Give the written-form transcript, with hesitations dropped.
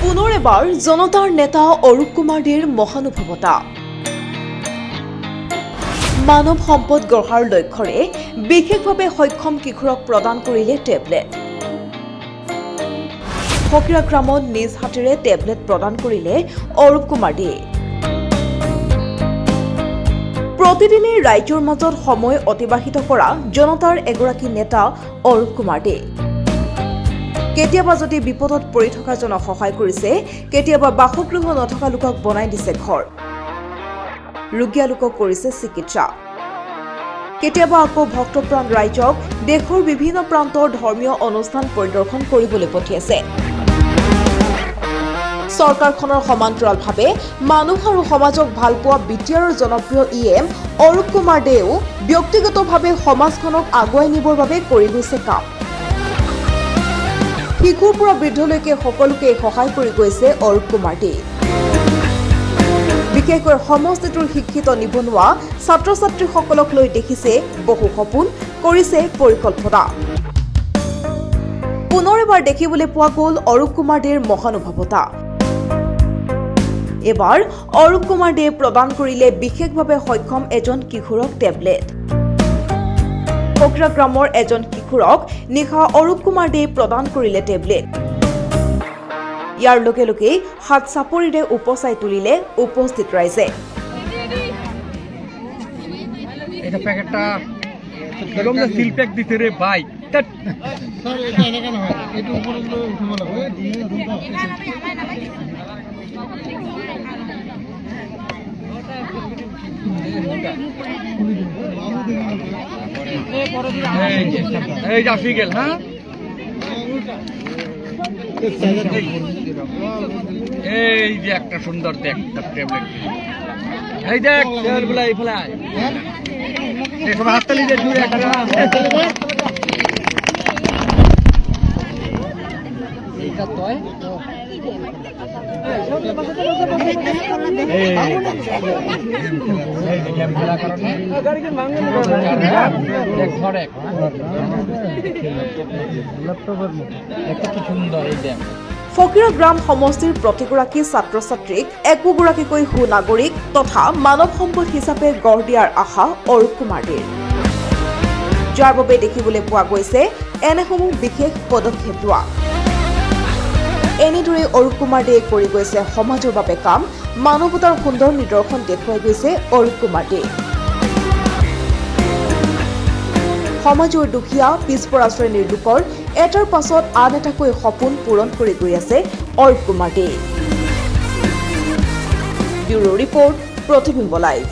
পুনৰ এবাৰ জনতাৰ নেতা অৰূপ কুমাৰ দেৰ মহানুভৱতা মানৱ সম্পদ গঢ়াৰ লক্ষ্যৰে বিশেষভাৱে সক্ষম কিশোৰক প্ৰদান কৰিলে টেবলেট ফকিৰা গ্ৰামত নিজ হাতেৰে টেবলেট প্ৰদান কৰিলে অৰূপ কুমাৰ দে প্ৰতিদিনে ৰাইজৰ মাজত সময় অতিবাহিত কৰা জনতাৰ এগৰাকী নেতা অৰূপ কুমাৰ দে কেতিয়াবা যদি বিপদত পৰি থকা জনক সহায় কৰিছে কেতিয়াবা বাসগৃহ নথকা লোকক বনাই দিছে ঘৰ ৰোগীয়া লোকক কৰিছে চিকিৎসা কেতিয়াবা আকৌ ভক্তপ্ৰাণ ৰাইজক দেশৰ বিভিন্ন প্ৰান্তৰ ধৰ্মীয় অনুষ্ঠান পৰিদৰ্শন কৰিবলৈ পঠিয়াইছে চৰকাৰখনৰ সমান্তৰালভাৱে মানুহ আৰু সমাজক ভালপোৱা বিটিআৰৰ জনপ্ৰিয় ইএম অৰূপ কুমাৰ দেও ব্যক্তিগতভাৱে সমাজখনক আগুৱাই নিবৰ বাবে কৰি গৈছে কাম শিশুৰ পৰা বৃদ্ধলৈকে সকলোকে সহায় কৰি গৈছে অৰূপ কুমাৰ দে বিশেষকৈ সমষ্টিটোৰ শিক্ষিত নিবনুৱা ছাত্ৰ ছাত্ৰীসকলক লৈ দেখিছে বহু সপোন কৰিছে পৰিকল্পনা পুনৰ এবাৰ দেখিবলৈ পোৱা গ'ল অৰূপ কুমাৰ দেৰ মহানুভৱতা এবাৰ অৰূপ কুমাৰ দে প্ৰদান কৰিলে বিশেষভাৱে সক্ষম এজন কিশোৰক টেবলেট ফকিৰা গ্ৰামৰ এজন কিশোৰক নিশা অৰূপ কুমাৰ দে প্ৰদান কৰিলে টেবলেট ইয়াৰ লগে লগে হাত চাপৰিৰে উপচাই তুলিলে উপস্থিত ৰাইজে এটা প্যাকেটটা এরকম যে সিল প্যাক দিতে রে ভাই স্যার এটা এনে কেন হয় এটা উপরে উঠাবো লাগবে এই জাফি গেল হ্যাঁ এই যে একটা সুন্দর দেখ ট্যাবলেট এই দেখ স্যারগুলা এই ফেলায় এই সব হাততালি দিয়ে জুড়ে একটা এইটা তোয় ফকিৰা গ্ৰাম সমষ্টিৰ প্ৰতিগৰাকী ছাত্ৰ ছাত্ৰীক একোগৰাকীকৈ সুনাগৰিক তথা মানৱ সম্পদ হিচাপে গঢ় দিয়াৰ আশা অৰূপ কুমাৰ দেৰ যাৰ বাবে দেখিবলৈ পোৱা গৈছে এনেসমূহ বিশেষ পদক্ষেপ লোৱা এনেদৰে অৰূপ কুমাৰ দে কৰি গৈছে সমাজৰ বাবে কাম মানৱতাৰ সুন্দৰ নিদৰ্শন দেখুৱাই গৈছে অৰূপ কুমাৰ দে সমাজৰ দুখীয়া পিছপৰা শ্ৰেণীৰ লোকৰ এটাৰ পাছত আন এটাকৈ সপোন পূৰণ কৰি গৈ আছে অৰূপ কুমাৰ দে ব্যুৰো ৰিপৰ্ট প্ৰতিবিম্ব লাইভ।